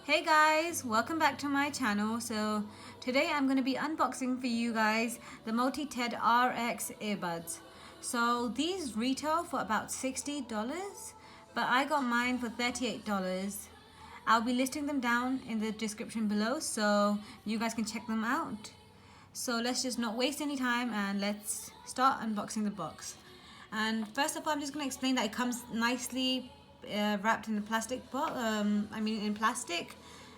Hey guys, welcome back to my channel. So today I'm going to be unboxing for you guys the Multited RX earbuds. So these retail for about $60, but I got mine for $38. I'll be listing them down in the description below so you guys can check them out. So let's just not waste any time and let's start unboxing the box. And first of all, I'm just going to explain that it comes nicely wrapped in a plastic box. In plastic,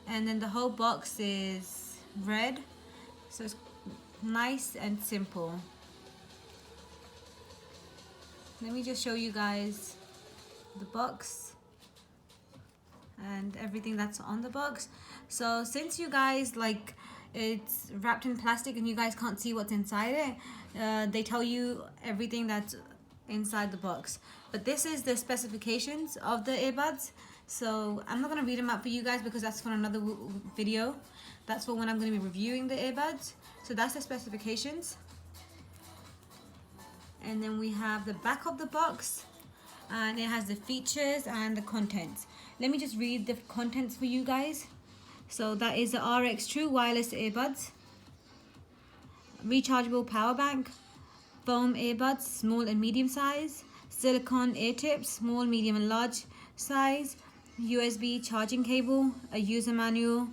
and then the whole box is red, so it's nice and simple. Let me just show you guys the box and everything that's on the box. So since you guys it's wrapped in plastic and you guys can't see what's inside it, they tell you everything that's inside the box. But this is the specifications of the earbuds. So I'm not going to read them out for you guys because that's for another video. That's for when I'm going to be reviewing the earbuds. So that's the specifications. And then we have the back of the box, and it has the features and the contents. Let me just read the contents for you guys. So that is the RX True Wireless Earbuds, rechargeable power bank, foam earbuds, small and medium size, silicone ear tips, small, medium and large size, USB charging cable, a user manual,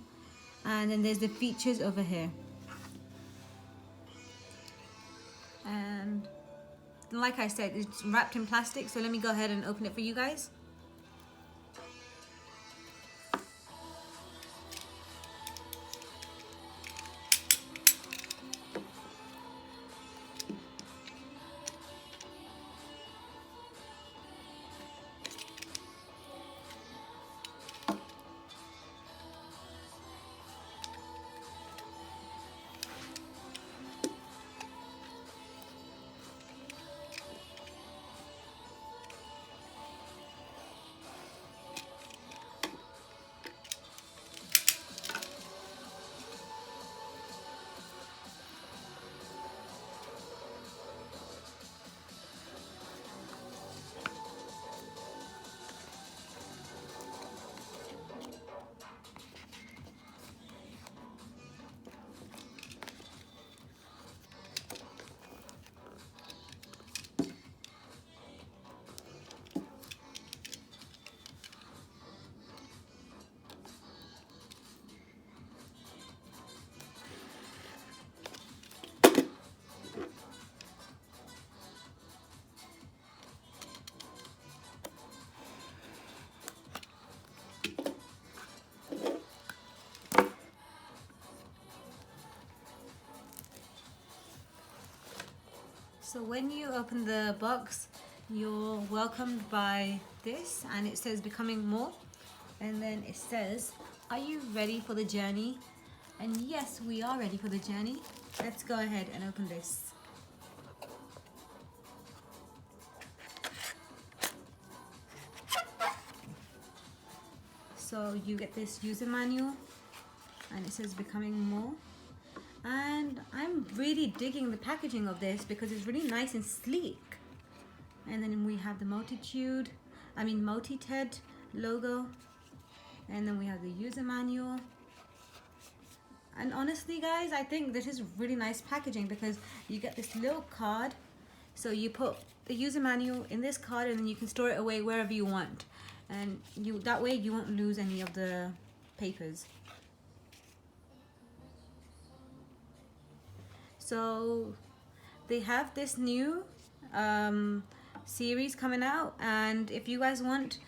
and then there's the features over here. And like I said, it's wrapped in plastic, so let me go ahead and open it for you guys. So when you open the box, you're welcomed by this, and it says becoming more, and then it says, are you ready for the journey? And yes, we are ready for the journey. Let's go ahead and open this. So you get this user manual, and it says becoming more. And I'm really digging the packaging of this because it's really nice and sleek. And then we have the Multited logo, and then we have the user manual. And honestly guys, I think this is really nice packaging because you get this little card, so you put the user manual in this card and then you can store it away wherever you want, and that way you won't lose any of the papers. So they have this new series coming out, and if you guys want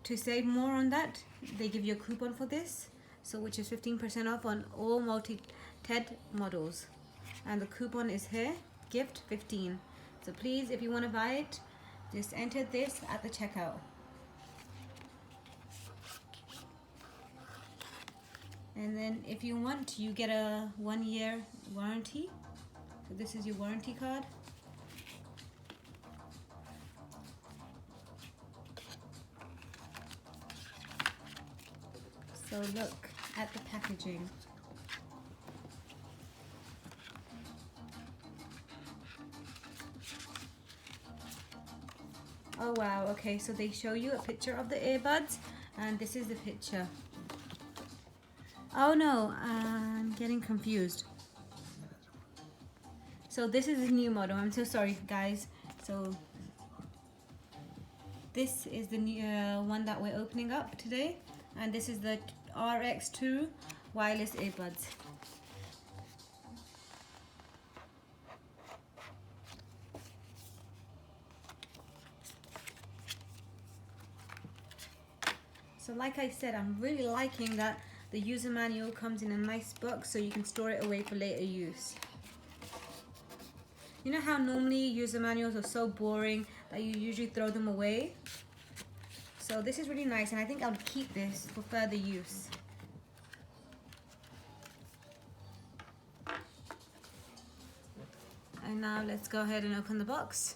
to save more on that, they give you a coupon for this, so which is 15% off on all Multited models, and the coupon is here, gift 15. So please, if you want to buy it, just enter this at the checkout. And then if you want, you get a 1-year warranty. So this is your warranty card. So look at the packaging. Oh wow, okay, so they show you a picture of the earbuds, and this is the picture. Oh no, I'm getting confused. So this is a new model. I'm so sorry, guys. So this is the new one that we're opening up today, and this is the RX2 wireless earbuds. So like I said, I'm really liking that the user manual comes in a nice box so you can store it away for later use. You know how normally user manuals are so boring that you usually throw them away? So this is really nice, and I think I'll keep this for further use. And now let's go ahead and open the box.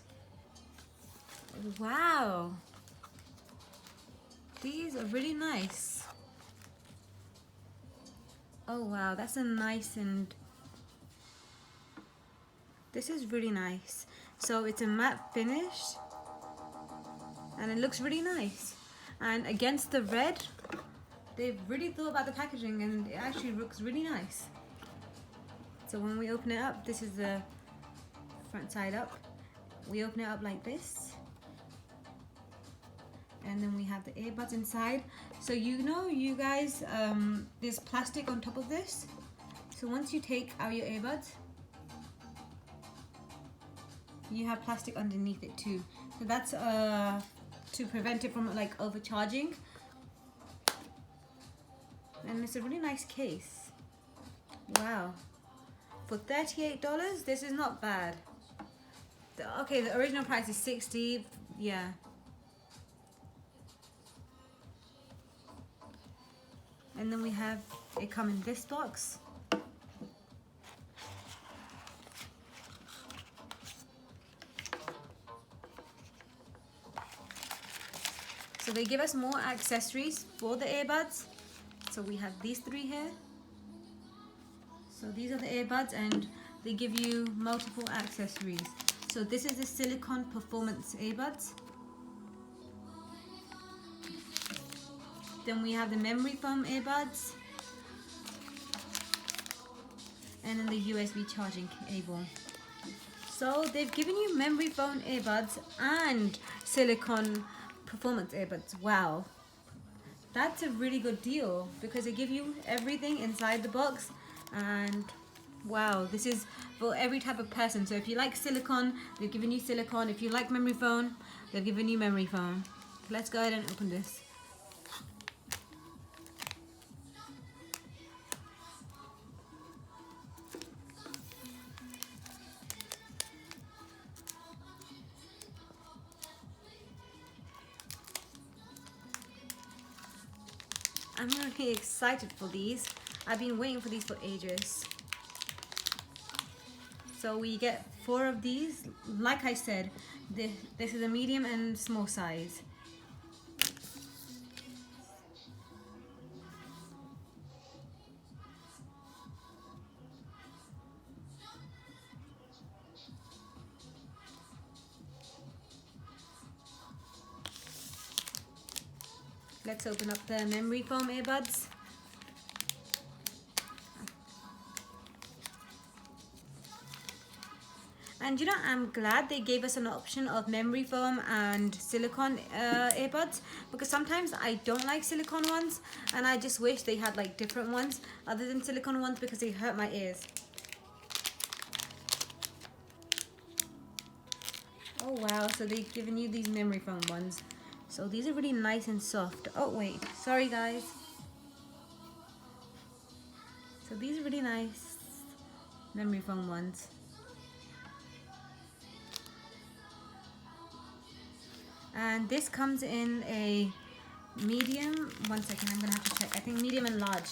Wow! These are really nice. Oh wow, that's a nice, and this is really nice. So it's a matte finish and it looks really nice. And against the red, they've really thought about the packaging and it actually looks really nice. So when we open it up, this is the front side up. We open it up like this. And then we have the earbuds inside. So you know, you guys, there's plastic on top of this. So once you take out your earbuds, you have plastic underneath it too. So that's to prevent it from like overcharging. And it's a really nice case. Wow. For $38, this is not bad. Okay, the original price is $60. Yeah. And then we have it come in this box. So they give us more accessories for the earbuds. So we have these three here. So these are the earbuds, and they give you multiple accessories. So this is the silicone performance earbuds. Then we have the memory foam earbuds. And then the USB charging cable. So they've given you memory foam earbuds and silicone performance earbuds. Wow. That's a really good deal because they give you everything inside the box, and wow, this is for every type of person. So if you like silicone, they've given you silicone. If you like memory foam, they've given you memory foam. Let's go ahead and open this. I'm really excited for these. I've been waiting for these for ages. So we get 4 of these. Like I said, this is a medium and small size. Let's open up the memory foam earbuds. And you know, I'm glad they gave us an option of memory foam and silicone earbuds, because sometimes I don't like silicone ones, and I just wish they had like different ones other than silicone ones because they hurt my ears. Oh wow, so they've given you these memory foam ones. So these are really nice and soft. Oh wait, sorry guys. So these are really nice memory foam ones. And this comes in a medium. One second, I'm gonna have to check. I think medium and large.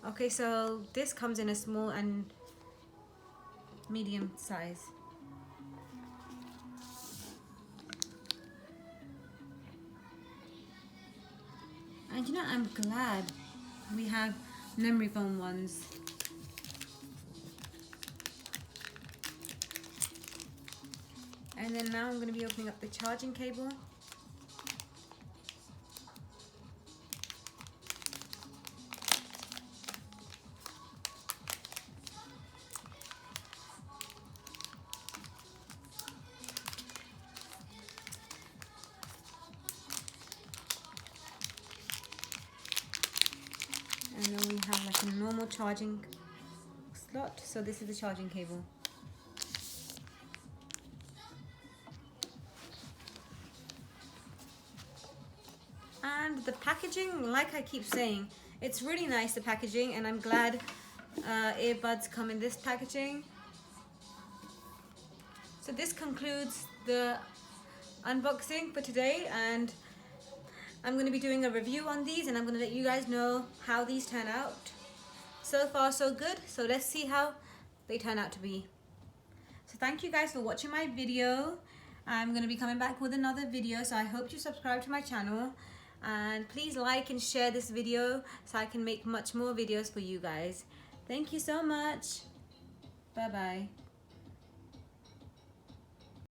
Okay, so this comes in a small and medium size. And you know, I'm glad we have memory foam ones. And then now I'm going to be opening up the charging cable. And then we have like a normal charging slot. So this is the charging cable. And the packaging, like I keep saying, it's really nice, the packaging, and I'm glad earbuds come in this packaging. So this concludes the unboxing for today, and I'm going to be doing a review on these, and I'm going to let you guys know how these turn out. So far so good, so let's see how they turn out to be. So thank you guys for watching my video. I'm going to be coming back with another video, so I hope you subscribe to my channel, and please like and share this video so I can make much more videos for you guys. Thank you so much. Bye bye.